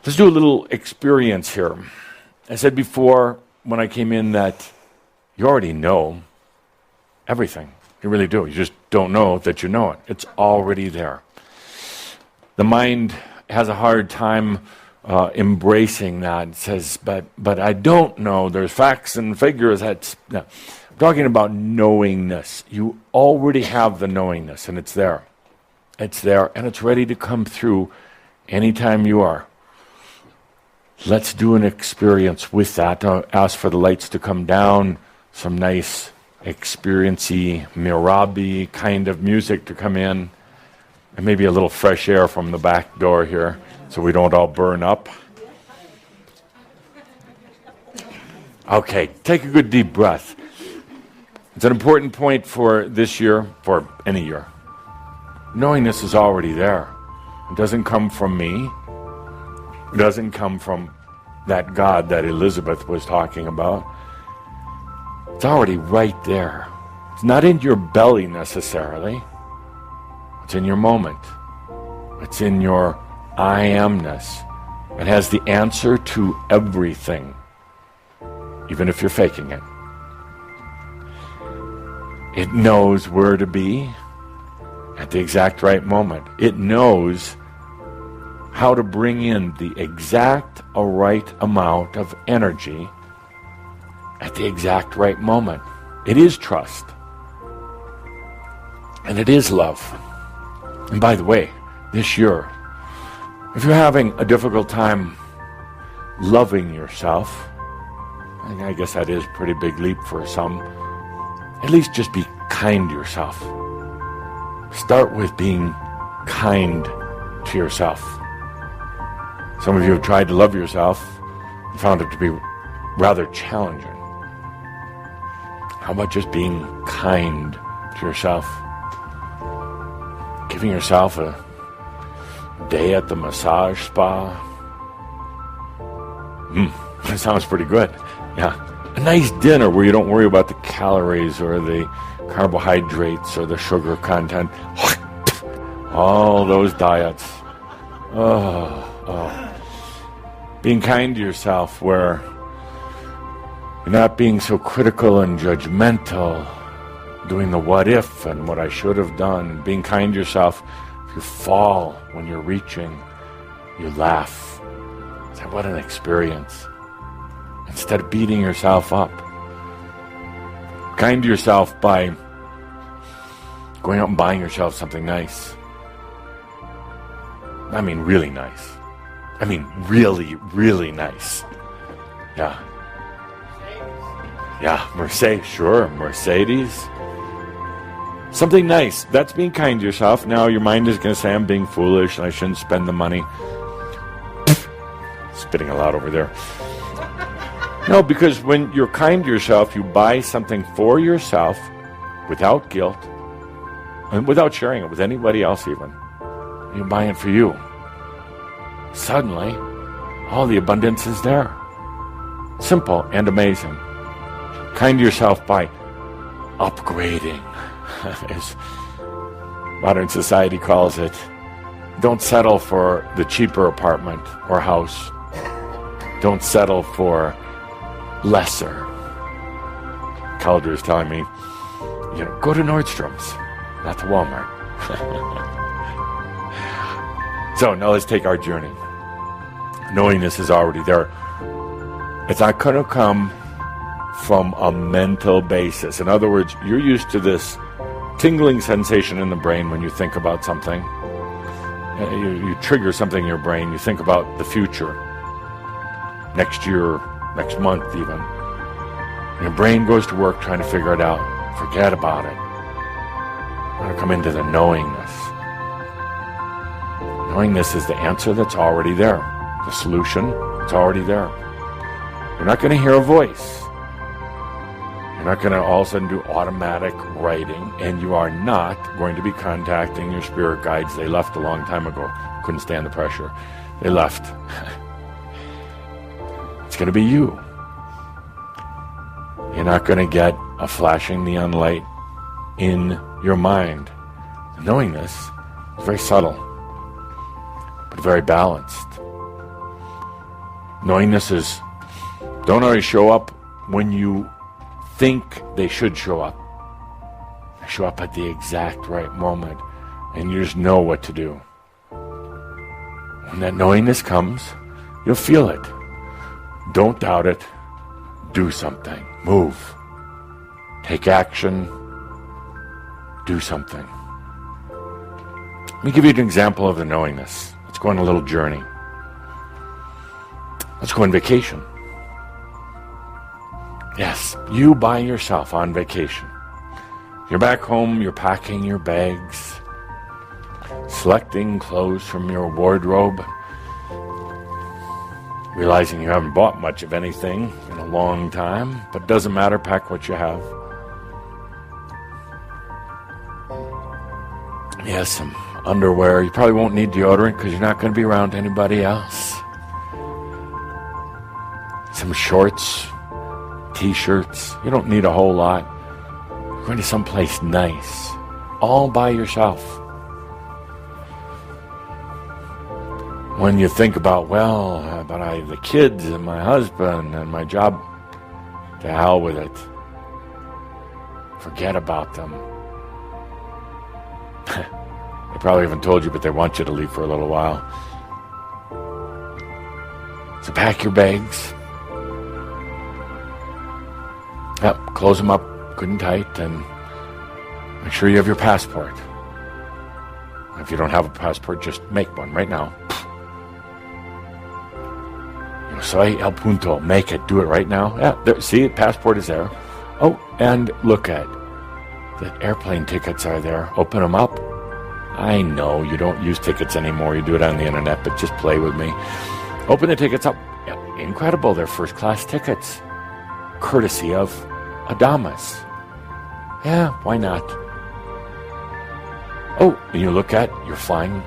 Let's do a little experience here. I said before when I came in that you already know everything. You really do. You just don't know that you know it. It's already there. The mind has a hard time embracing that. It says, but I don't know. There's facts and figures. No. I'm talking about knowingness. You already have the knowingness, and it's there. It's there, and it's ready to come through anytime you are. Let's do an experience with that. I'll ask for the lights to come down, some nice experience-y, mirabi kind of music to come in, and maybe a little fresh air from the back door here so we don't all burn up. Okay, take a good deep breath. It's an important point for this year, for any year. Knowingness is already there. It doesn't come from me. It doesn't come from that God that Elizabeth was talking about. It's already right there. It's not in your belly necessarily. It's in your moment. It's in your I amness. It has the answer to everything, even if you're faking it. It knows where to be at the exact right moment. It knows how to bring in the exact right amount of energy at the exact right moment. It is trust. And it is love. And by the way, this year, if you're having a difficult time loving yourself, I guess that is a pretty big leap for some, at least just be kind to yourself. Start with being kind to yourself. Some of you have tried to love yourself and found it to be rather challenging. How about just being kind to yourself? Giving yourself a day at the massage spa. That sounds pretty good. Yeah. A nice dinner where you don't worry about the calories or the carbohydrates or the sugar content. All those diets. Being kind to yourself where you're not being so critical and judgmental, doing the what if and what I should have done. Being kind to yourself, if you fall when you're reaching, you laugh. Say, what an experience. Instead of beating yourself up. Kind to yourself by going out and buying yourself something nice. I mean really nice. I mean really, really nice. Yeah. Yeah, Mercedes, sure, Mercedes. Something nice. That's being kind to yourself. Now your mind is going to say, I'm being foolish and I shouldn't spend the money. Spitting a lot over there. No, because when you're kind to yourself, you buy something for yourself without guilt and without sharing it with anybody else even. You're buying it for you. Suddenly, all the abundance is there. Simple and amazing. Kind to yourself by upgrading, as modern society calls it. Don't settle for the cheaper apartment or house. Don't settle for lesser. Calder is telling me, go to Nordstrom's, not to Walmart. So now let's take our journey. Knowingness is already there. It's not going to come from a mental basis. In other words, you're used to this tingling sensation in the brain when you think about something. You trigger something in your brain. You think about the future. Next year, next month even. And your brain goes to work trying to figure it out. Forget about it. We're going to come into the knowingness. Knowingness is the answer that's already there. The solution, it's already there. You're not going to hear a voice. You're not going to all of a sudden do automatic writing, and you are not going to be contacting your spirit guides. They left a long time ago. Couldn't stand the pressure. They left. It's going to be you. You're not going to get a flashing neon light in your mind. Knowingness is very subtle, but very balanced. Knowingness is, don't always show up when you think they should show up. They show up at the exact right moment, and you just know what to do. When that knowingness comes, you'll feel it. Don't doubt it. Do something. Move. Take action. Do something. Let me give you an example of the knowingness. Let's go on a little journey. Let's go on vacation. Yes, you by yourself on vacation. You're back home, you're packing your bags, selecting clothes from your wardrobe, realizing you haven't bought much of anything in a long time, but doesn't matter, pack what you have. Yes, some underwear. You probably won't need deodorant because you're not going to be around anybody else. Some shorts, t-shirts. You don't need a whole lot. You're going to someplace nice, all by yourself. When you think about, well, but I have the kids and my husband and my job, to hell with it. Forget about them. They probably haven't told you, but they want you to leave for a little while. So pack your bags. Yep, close them up good and tight, and make sure you have your passport. If you don't have a passport, just make one right now. Yo soy el punto. Make it. Do it right now. Yeah, there, see, passport is there. Oh, and look at the airplane tickets are there. Open them up. I know you don't use tickets anymore. You do it on the internet, but just play with me. Open the tickets up. Yeah, incredible. They're first-class tickets, courtesy of Adamas. Yeah, why not? Oh, and you look at, you're flying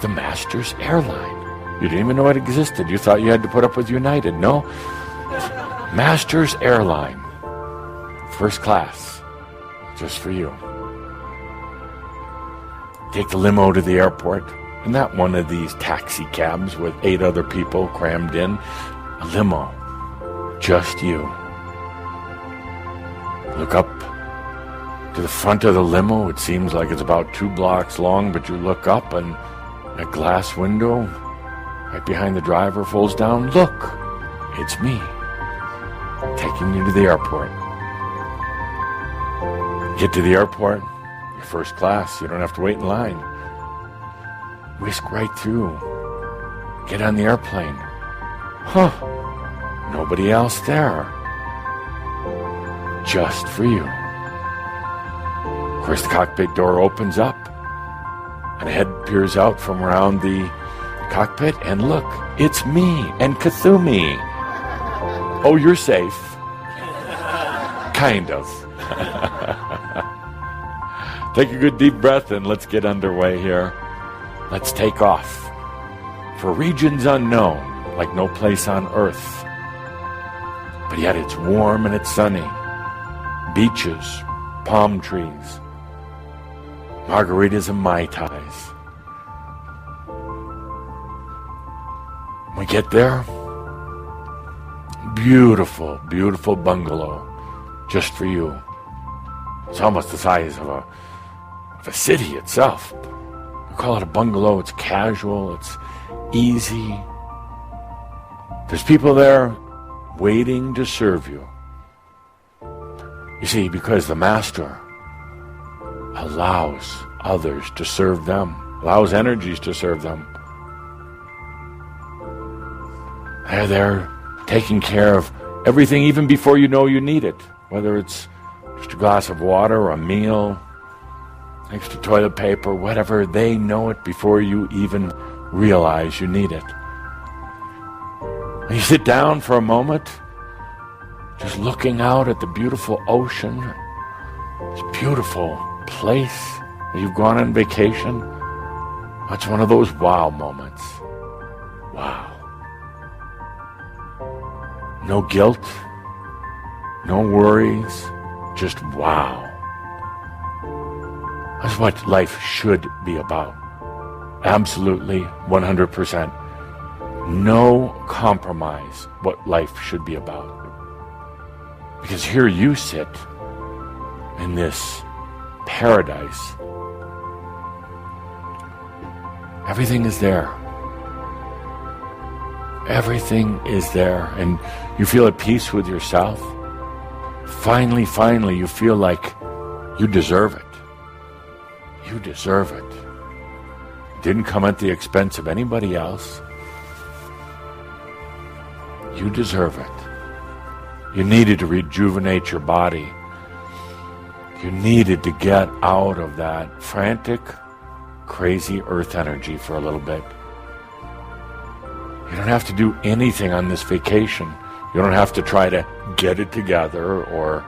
the Masters airline. You didn't even know it existed. You thought you had to put up with United. No. Masters airline. First class. Just for you. Take the limo to the airport, and not one of these taxi cabs with 8 other people crammed in. A limo. Just you. Look up to the front of the limo. It seems like it's about 2 blocks long, but you look up and a glass window right behind the driver folds down. Look, it's me, taking you to the airport. Get to the airport, you're first class. You don't have to wait in line. Whisk right through. Get on the airplane. Huh, nobody else there. Just for you. Of course, the cockpit door opens up, and a head peers out from around the cockpit, and look, it's me and Kathumi. Oh, you're safe. Kind of. Take a good deep breath and let's get underway here. Let's take off for regions unknown, like no place on earth. But yet it's warm and it's sunny. Beaches, palm trees, margaritas and Mai Tais. We get there, beautiful, beautiful bungalow, just for you. It's almost the size of a city itself. We call it a bungalow. It's casual, it's easy. There's people there waiting to serve you. You see, because the master allows others to serve them, allows energies to serve them. They're there taking care of everything even before you know you need it, whether it's just a glass of water or a meal, extra toilet paper, whatever. They know it before you even realize you need it. And you sit down for a moment, just looking out at the beautiful ocean, this beautiful place that you've gone on vacation. That's one of those wow moments. Wow. No guilt, no worries, just wow. That's what life should be about. Absolutely, 100%. no compromise what life should be about. Because here you sit in this paradise. Everything is there. Everything is there. And you feel at peace with yourself. Finally, you feel like you deserve it. You deserve it. It didn't come at the expense of anybody else. You deserve it. You needed to rejuvenate your body. You needed to get out of that frantic, crazy earth energy for a little bit. You don't have to do anything on this vacation. You don't have to try to get it together or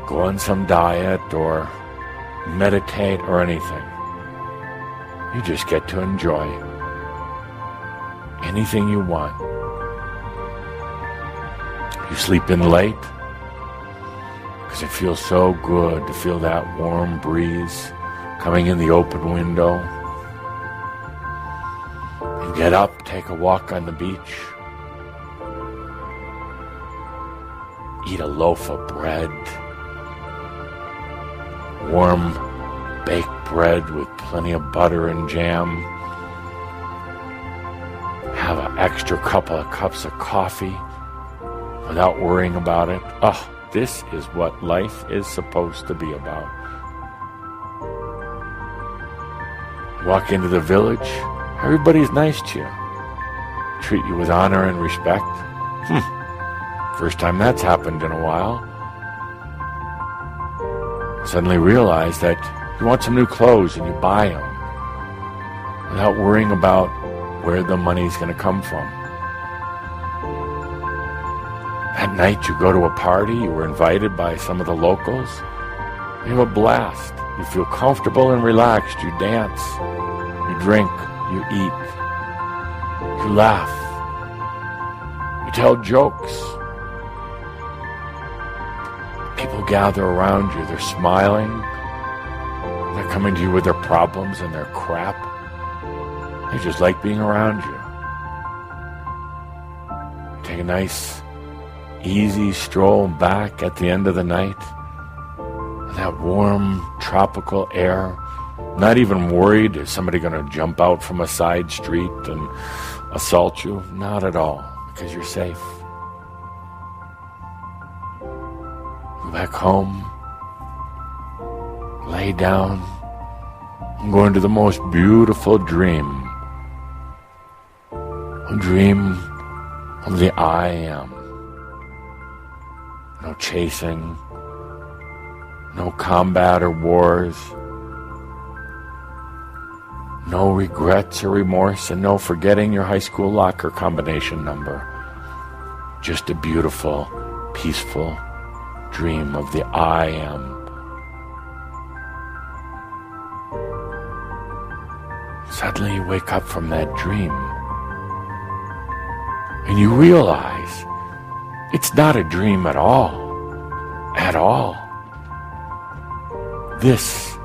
go on some diet or meditate or anything. You just get to enjoy anything you want. You sleep in late because it feels so good to feel that warm breeze coming in the open window. You get up, take a walk on the beach, eat a loaf of bread, warm baked bread with plenty of butter and jam, have an extra couple of cups of coffee without worrying about it. Oh, this is what life is supposed to be about. Walk into the village, everybody's nice to you. Treat you with honor and respect. First time that's happened in a while. Suddenly realize that you want some new clothes and you buy them without worrying about where the money's going to come from. That night you go to a party, you were invited by some of the locals. You have a blast. You feel comfortable and relaxed. You dance, you drink, you eat, you laugh, you tell jokes. People gather around you, they're smiling, they're coming to you with their problems and their crap. They just like being around you. Take a nice, easy stroll back at the end of the night. That warm, tropical air. Not even worried, is somebody going to jump out from a side street and assault you? Not at all, because you're safe. Go back home, lay down, and go into the most beautiful dream. A dream of the I am. No chasing, no combat or wars, no regrets or remorse, and no forgetting your high school locker combination number. Just a beautiful, peaceful dream of the I am. Suddenly you wake up from that dream and you realize it's not a dream at all. At all. This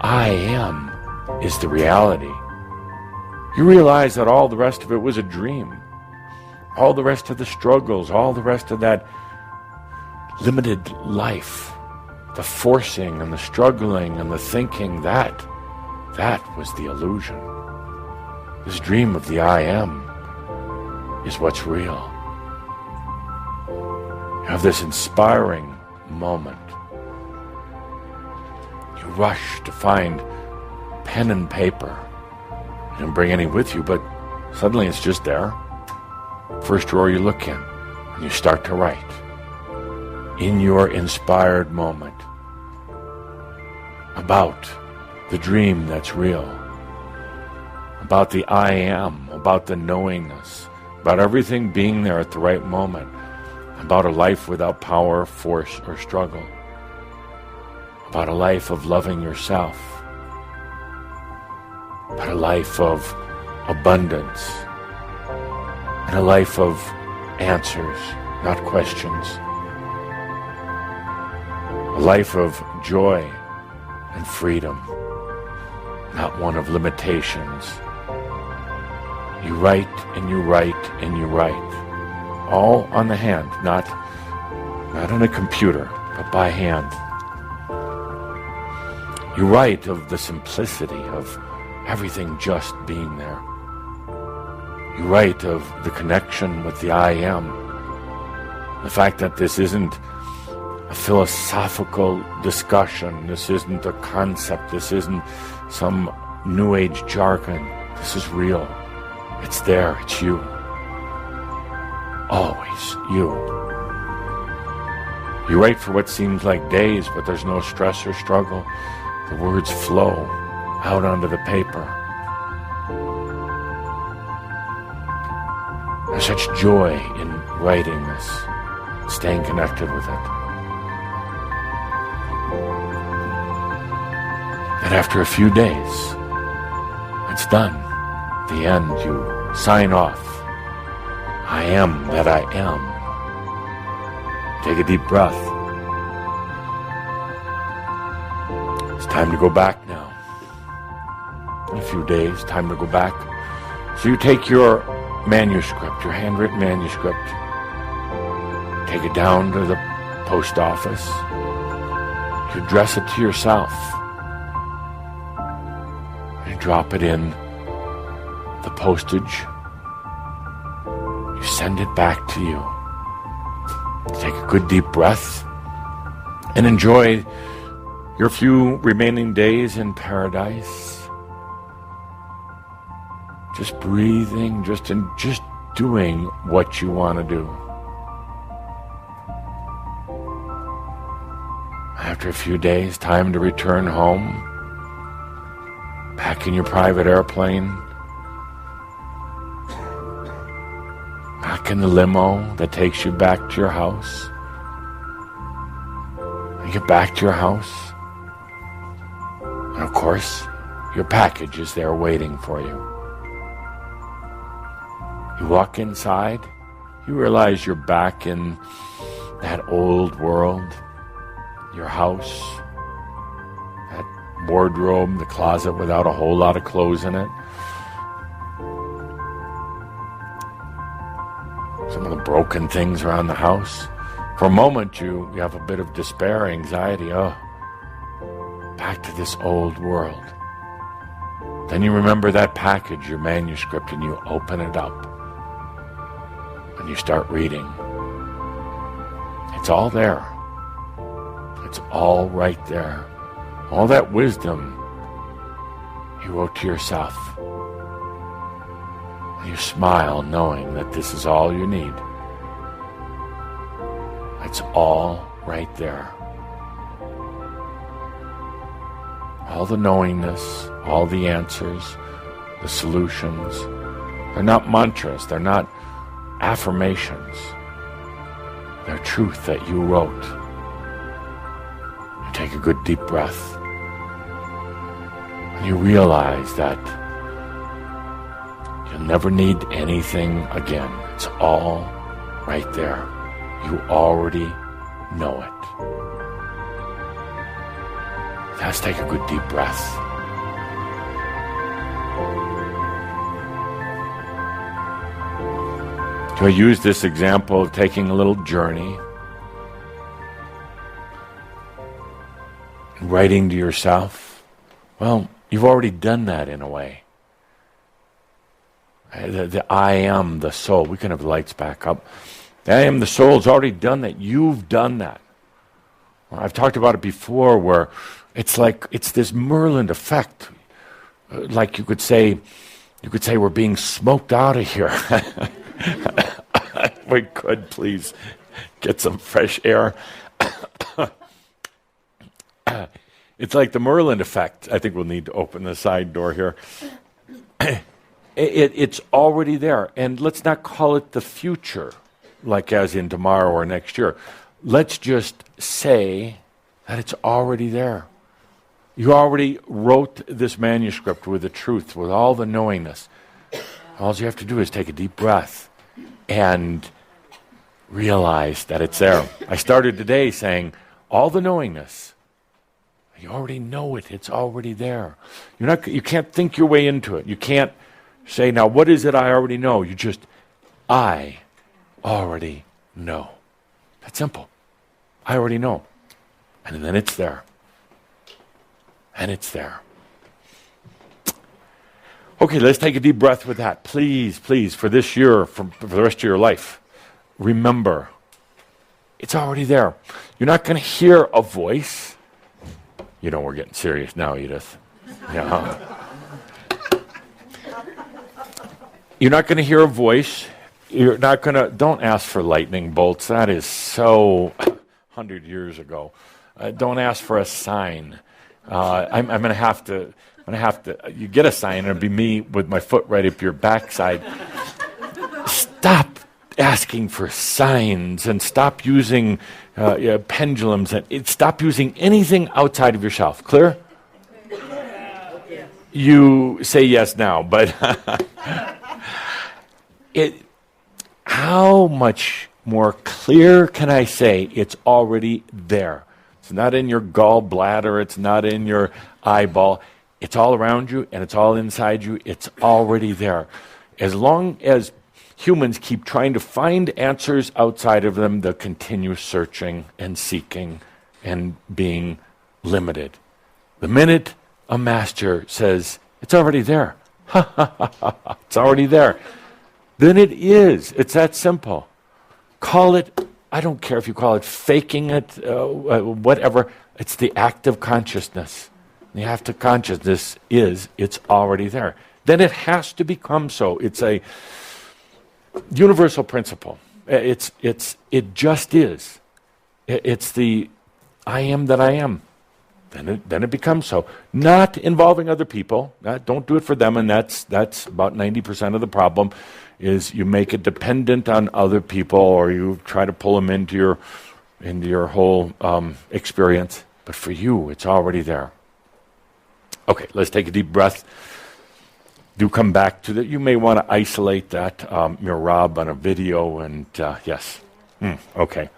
I am is the reality. You realize that all the rest of it was a dream. All the rest of the struggles, all the rest of that limited life, the forcing and the struggling and the thinking, that was the illusion. This dream of the I am is what's real. You have this inspiring moment. You rush to find pen and paper. You didn't bring any with you, but suddenly it's just there. First drawer you look in, and you start to write. In your inspired moment. About the dream that's real. About the I am, about the knowingness, about everything being there at the right moment. About a life without power, force, or struggle. About a life of loving yourself. About a life of abundance. And a life of answers, not questions. A life of joy and freedom, not one of limitations. You write and you write and you write. All on the hand, not on a computer, but by hand. You write of the simplicity of everything just being there. You write of the connection with the I am. The fact that this isn't a philosophical discussion. This isn't a concept. This isn't some New Age jargon. This is real. It's there. It's you. Always you. You write for what seems like days, but there's no stress or struggle. The words flow out onto the paper. There's such joy in writing this, staying connected with it. And after a few days, it's done. The end, you sign off. I am that I am. Take a deep breath. It's time to go back now. In a few days, time to go back. So you take your manuscript, your handwritten manuscript, take it down to the post office. You address it to yourself. You drop it in the postage. You send it back to you. Take a good deep breath and enjoy your few remaining days in paradise. Just breathing, just doing what you want to do. After a few days, time to return home. Back in your private airplane. Back in the limo that takes you back to your house. You get back to your house. And of course, your package is there waiting for you. You walk inside, you realize you're back in that old world, your house, that wardrobe, the closet without a whole lot of clothes in it. Some of the broken things around the house. For a moment, you have a bit of despair, anxiety. Oh, back to this old world. Then you remember that package, your manuscript, and you open it up. And you start reading. It's all there. It's all right there. All that wisdom you wrote to yourself. And you smile knowing that this is all you need. It's all right there. All the knowingness, all the answers, the solutions. They're not mantras. They're not affirmations. They're truth that you wrote. You take a good deep breath. And you realize that you'll never need anything again. It's all right there. You already know it. Let's take a good deep breath. So I use this example of taking a little journey, writing to yourself. Well, you've already done that in a way. The I am, the soul. We can have the lights back up. The I am, the soul's already done that. You've done that. Well, I've talked about it before where it's like, it's this Merlin effect. Like you could say we're being smoked out of here. We could please get some fresh air. It's like the Merlin effect. I think we'll need to open the side door here. It's already there. And let's not call it the future, like as in tomorrow or next year. Let's just say that it's already there. You already wrote this manuscript with the truth, with all the knowingness. All you have to do is take a deep breath and realize that it's there. I started today saying, all the knowingness, you already know it. It's already there. You can't think your way into it. You can't say, now what is it I already know? You just, I already know. That's simple. I already know. And then it's there. And it's there. Okay, let's take a deep breath with that. Please, please, for this year, for the rest of your life, remember, it's already there. You're not going to hear a voice. You know we're getting serious now, Edith. Yeah. You're not going to hear a voice. You're not going to, don't ask for lightning bolts. That is so 100 years ago. Don't ask for a sign. I'm going to have to, you get a sign, and it'll be me with my foot right up your backside. Stop asking for signs and stop using pendulums and stop using anything outside of yourself. Clear? You say yes now, but how much more clear can I say it's already there? It's not in your gallbladder, it's not in your eyeball. It's all around you and it's all inside you. It's already there. As long as humans keep trying to find answers outside of them, they'll continue searching and seeking and being limited. The minute a master says, it's already there, it's already there, then it is. It's that simple. Call it, I don't care if you call it faking it, whatever. It's the act of consciousness. The act of consciousness is, it's already there. Then it has to become so. It's a universal principle. It just is. It's the I am that I am. Then it becomes so. Not involving other people. Don't do it for them, and that's about 90% of the problem. Is you make it dependent on other people, or you try to pull them into your whole experience. But for you, it's already there. Okay, let's take a deep breath. Do come back to that. You may want to isolate that mirab on a video, and yes. Okay.